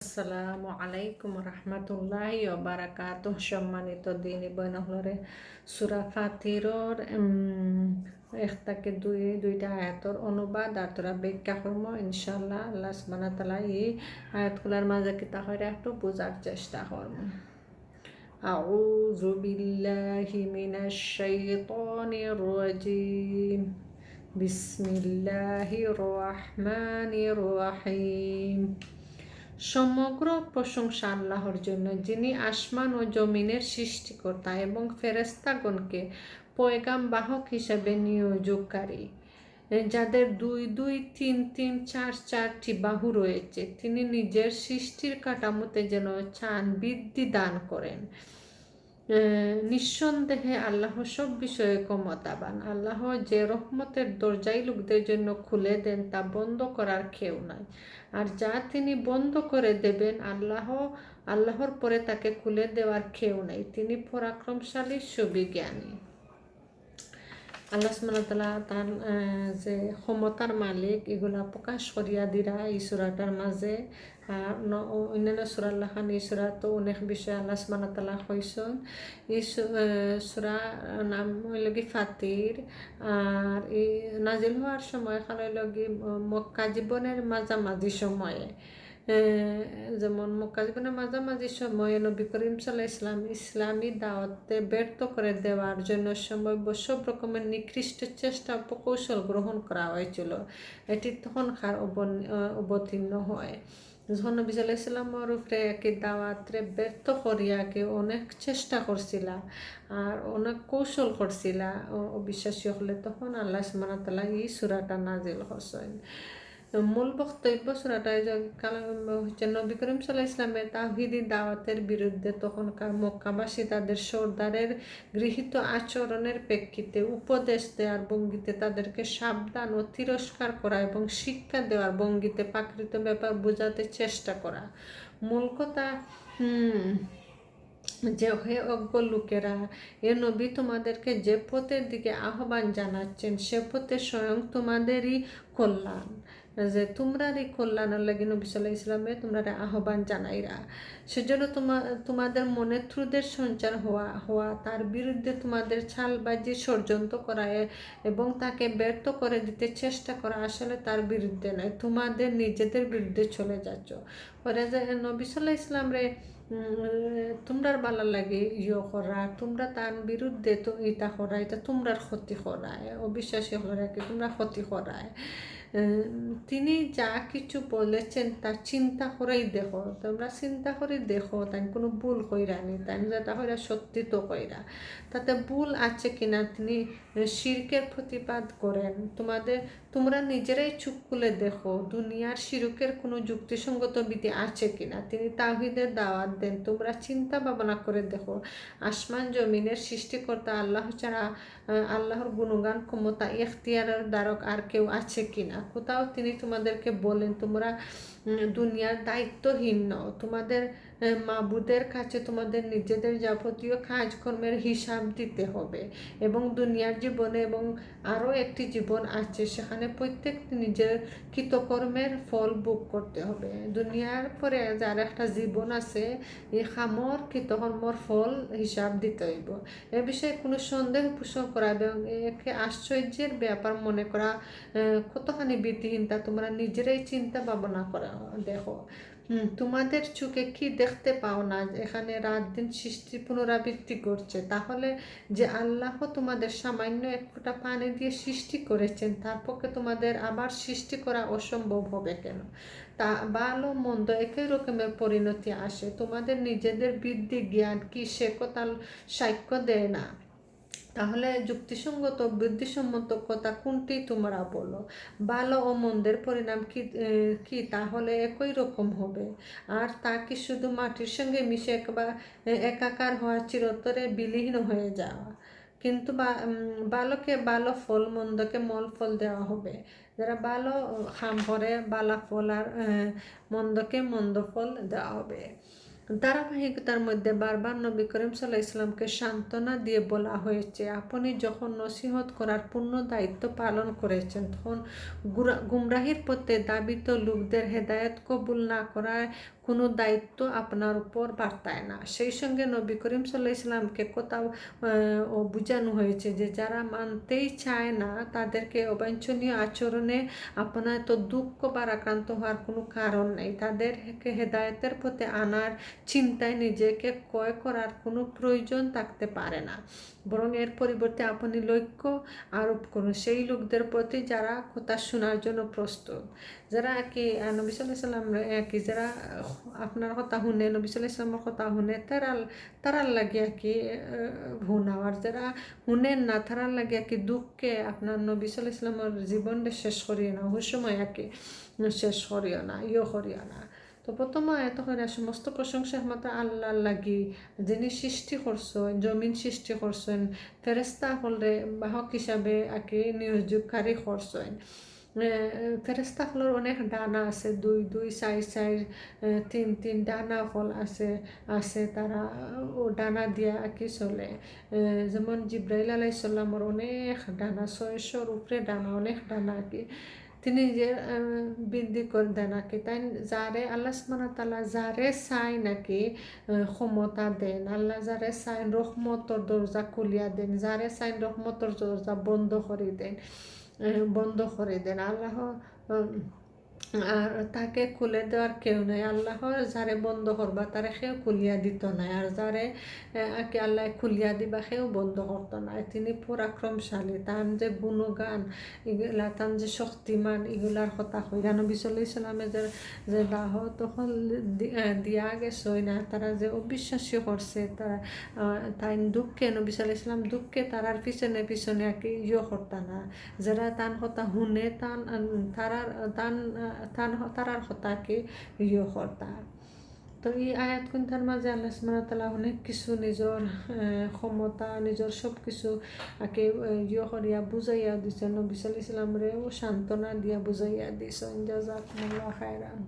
আসসালামু আলাইকুম রহমতুল্লাহি ওয়া বারাকাতুহ। সম্মানিত দিনী বোন হলরে সূরা ফাতিরর 1 থেকে 2 আয়াতর অনুবাদ আর তোরা ব্যাখ্যা করব ইনশাআল্লাহ। আল্লাহ সুবহানাহু ওয়া তাআলা এই আয়াতগুলোর মাঝে কিতা করে একটু বোঝার চেষ্টা করব। আউযু বিল্লাহি মিনাশ শাইতানির রাজিম। বিসমিল্লাহির রহমানির রহিম। সমগ্র প্রশংসা আল্লাহর জন্য, যিনি আসমান ও জমিনের সৃষ্টিকর্তা এবং ফেরেশতাগণকে পয়গাম বাহক হিসেবে নিয়োগকারী, যাদের 2 2 3 3 4 4টি বাহু রয়েছে। তিনি নিজের সৃষ্টির কাঠামোতে যেন চান বৃদ্ধি দান করেন। নিঃসন্দেহে আল্লাহ সব বিষয়ে ক্ষমতাবান। আল্লাহ যে রহমতের দরজাই লোকদের জন্য খুলে দেন তা বন্ধ করার কেউ নাই, আর যা তিনি বন্ধ করে দেবেন আল্লাহর পরে তাকে খুলে দেওয়ার কেউ নাই। তিনি পরাক্রমশালী সুবিজ্ঞানী। আল্লাহ সুবহানাহু ওয়া তাআলা তার যে ক্ষমতার মালিক এগুলা প্রকাশ করিয়া দিরা এই সূরাটার মাঝে। অন্যান্য সূরা আল্লাহ খান এই সূরা তো অনেক বিষয় আল্লাহ সুবহানাহু ওয়া তাআলা কইছেন। এই সূরা নাম হইল কি ফাতির। আর এই নাজিল হওয়ার সময় খান হইল কি মক্কা জীবনের মাঝামাঝি সময়ে। যেমন মক্কা জীবনের মাঝামাঝি সময়ে নবী করিম সাল্লাল্লাহু ইসলামী দাওয়াতে ব্যর্থ করে দেওয়ার জন্য সম্ভাব্য সব রকমের নিকৃষ্ট চেষ্টা প্রকৌশল গ্রহণ করা হয়েছিল। এটি তখনকার অবতীর্ণ হয় যখন নবী সাল্লাল্লাহু আলাইহি ওয়াসাল্লামের উপরে একই দাওয়াতরে ব্যর্থ করিয়াকে অনেক চেষ্টা করছিলা আর অনেক কৌশল করছিলা অবিশ্বাসী হলে, তখন আল্লাহ সুবহানাহু ওয়া তাআলা এই সূরাটা নাজিল করছেন। মূল বক্তব্য সূরাটা হচ্ছে নবী করিম সাল্লাল্লাহু ইসলামের তাওহীদি দাওয়াতের বিরুদ্ধে তখনকার মক্কাবাসী তাদের সর্দারের গৃহীত আচরণের প্রেক্ষিতে উপদেশ দেওয়ার ভঙ্গিতে তাদেরকে সাবধান ও তিরস্কার করা এবং শিক্ষা দেওয়ার ভঙ্গিতে প্রাকৃত ব্যাপার বোঝাতে চেষ্টা করা। মূল কথা যে হে অজ্ঞ লোকেরা, এ নবী তোমাদেরকে যে পথের দিকে আহ্বান জানাচ্ছেন সে পথে স্বয়ং তোমাদেরই কল্যাণ, যে তোমরারই কল্যাণের লাগে নবী সাল্লাল্লাহু আলাইহি ওয়াসাল্লামে তোমরা আহ্বান জানাইরা। সেজন্য তোমাদের মনে ত্রুদের সঞ্চার হওয়া তার বিরুদ্ধে তোমাদের ছালবাজি ষড়যন্ত্র করা এবং তাকে ব্যর্থ করে দিতে চেষ্টা করা আসলে তার বিরুদ্ধে নয়, তোমাদের নিজেদের বিরুদ্ধে চলে যাচ্ছ। পরে যে নবী সাল্লাল্লাহু আলাইহি ওয়াসাল্লামরে তোমরার ভালো লাগে করা, তোমরা তার বিরুদ্ধে তো এটা করা, এটা তোমরার ক্ষতি করায়, অবিশ্বাসী হলে তোমরা ক্ষতি করায়। তিনি যা কিছু বলেছেন তা চিন্তা করেই দেখো, তোমরা চিন্তা করে দেখো তাই কোনো ভুল কইরা নি, তাই যেটা কইরা সত্যি তো কইরা, তাতে ভুল আছে কিনা তিনি শিরকের প্রতিবাদ করেন। তোমরা নিজেরাই চুপ খুলে দেখো দুনিয়ার শিরকের কোনো যুক্তিসঙ্গত বিধি আছে কিনা। তিনি তাওহীদের দাওয়াত দেন, তোমরা চিন্তা ভাবনা করে দেখো আসমান জমিনের সৃষ্টিকর্তা আল্লাহ ছাড়া আল্লাহর গুণগান ক্ষমতা ইখতিয়ারের দ্বারক আর কেউ আছে কিনা। কোথাও তিনি তোমাদেরকে বলেন তোমরা দুনিয়ার দায়িত্বহীন নও, তোমাদের মাবুদের কাছে তোমাদের নিজেদের যাবতীয় কাজকর্মের হিসাব দিতে হবে এবং দুনিয়ার জীবনে এবং আরও একটি জীবন আছে সেখানে প্রত্যেক নিজের কৃতকর্মের ফল ভোগ করতে হবে। দুনিয়ার পরে যার একটা জীবন আছে এই খামর কৃতকর্মর ফল হিসাব দিতে হইব। এ বিষয়ে কোনো সন্দেহ পোষণ করা এবং একে আশ্চর্যের ব্যাপার মনে করা কতখানি ভীতিহীন তা তোমরা নিজেরাই চিন্তা ভাবনা করা দেখো। তোমাদের চোখে কি দেখতে পাও না এখানে রাত দিন সৃষ্টি পুনরাবৃত্তি করছে? তাহলে যে আল্লাহ তোমাদের সামান্য এক ফোঁটা পানি দিয়ে সৃষ্টি করেছেন তার পক্ষে তোমাদের আবার সৃষ্টি করা অসম্ভব হবে কেন? তা ভালো মন্দ একই রকমের পরিণতি আসে, তোমাদের নিজেদের বৃদ্ধি জ্ঞান কি সে কথা সাক্ষ্য দেয় না? তাহলে যুক্তিসঙ্গত বুদ্ধিসম্মত কথা কোনটি তোমরা বলো? ভালো ও মন্দের পরিণাম কি তাহলে একই রকম হবে? আর তা কি শুধু মাটির সঙ্গে মিশে একাকার হওয়া, চিরতরে বিলীন হয়ে যাওয়া? কিন্তু ভালোকে ভালো ফল, মন্দকে মল ফল দেওয়া হবে। যারা ভালো কাম করে ভালো ফল আর মন্দকে মন্দ ফল দেওয়া হবে। ধারাবাহিকতার মধ্যে বারবার নবী করিম সাল্লাল্লাহু আলাইহি ওয়াসাল্লামকে সান্ত্বনা দিয়ে বলা হয়েছে, আপনি যখন নসিহত করার পূর্ণ দায়িত্ব পালন করেছেন, তখন গুমরাহির পথে ধাবিত লোকদের হেদায়েত কবুল না করার কোনো দায়িত্ব আপনার উপর বার্তায় না। সেই সঙ্গে নবী করিম সাল্লাল্লাহু আলাইহি ওয়াসাল্লামকে কোথাও বোঝানো হয়েছে যে যারা মানতেই চায় না তাদেরকে অবাঞ্ছনীয় আচরণে আপনার তো দুঃখ বা আক্রান্ত হওয়ার কোনো কারণ নেই। তাদেরকে হেদায়েতের পথে আনার চিন্তায় নিজেকে ক্রয় করার কোনো প্রয়োজন থাকতে পারে না, বরং এর পরিবর্তে আপনি লক্ষ্য আরোপ করুন সেই লোকদের প্রতি যারা কথা শোনার জন্য প্রস্তুত, যারা আর কি নবী সাল্লাল্লাহু আলাইহি ওয়াসাল্লাম আর কি যারা আপনার কথা শুনে, নবী সাল্লাল্লাহু আলাইহি ওয়াসাল্লামের কথা শুনে তারার লাগে আর কি শুনা, আর যারা শুনেন না তারার লাগে আর কি দুঃখে আপনার নবী সাল্লাল্লাহু আলাইহি ওয়াসাল্লামের জীবনটা শেষ করিও না, ওই সময় আর কি শেষ করিও না, করিও না। তো প্রথমে তখন সমস্ত প্রশংসা একমাত্র আল্লাহ লাগি, যিনি সৃষ্টি করছেন, জমিন সৃষ্টি করছেন, ফেরেস্তা হলে বাহক হিসাবে আর কি নিয়োগকারী করছেন। ফেরেস্তা হলের অনেক ডানা আছে, 2 4 3 ডানা ফল আছে তারা ও ডানা দিয়া আর কি চলে। যেমন জিব্রাইল আলাইহিস সালামের অনেক ডানা, 600-র উপরে ডানা, অনেক ডানা আর কি তিনি যে বৃদ্ধি করে দেন নাকি, তাই যারে আল্লাহ সুবহানাহু ওয়া তাআলা যারে চাই নাকি ক্ষমতা দেন, আল্লাহ যারে চাই রহমতর দরজা খুলিয়া দেন, যারে চাই রহমতর দরজা বন্ধ করে দেন আল্লাহ, আর তাকে খুলে দেওয়ার কেউ নেই। আল্লাহর যারে বন্ধ করবা তারে সেও খুলিয়া দিত না, আর যারে আকে আল্লাহ খুলিয়া দিবা সেও বন্ধ করতো না। তিনি পরাক্রমশালী, তার যে গুণগান এগুলা, তার যে শক্তিমান, এগুলার কথা কইরা নবী সাল্লাল্লাহু আলাইহি ওয়াসাল্লামের যে দাহ তখন দিয়া গেছে না, তারা যে অবিশ্বাসী করছে, তাই দুঃখে নবী সাল্লাল্লাহু আলাইহি ওয়াসাল্লাম দুঃখে তারার পিছনে আর কি করতা না, যারা তার কথা শুনে তারার কথাকে করতা। তো এই আয়াত কুন্থার মাঝে আল্লাহ সুবহানাহু ওয়া তাআলা অনেক কিছু নিজের ক্ষমতা, নিজের সব কিছু আকে করিয়া বুঝাইয়া দিছেন, নবী সাল্লাল্লাহু আলাইহি ওয়াসাল্লামরে সান্ত্বনা দিয়া বুঝাইয়া দিছেন। জাযাকুমুল্লাহু খায়রান।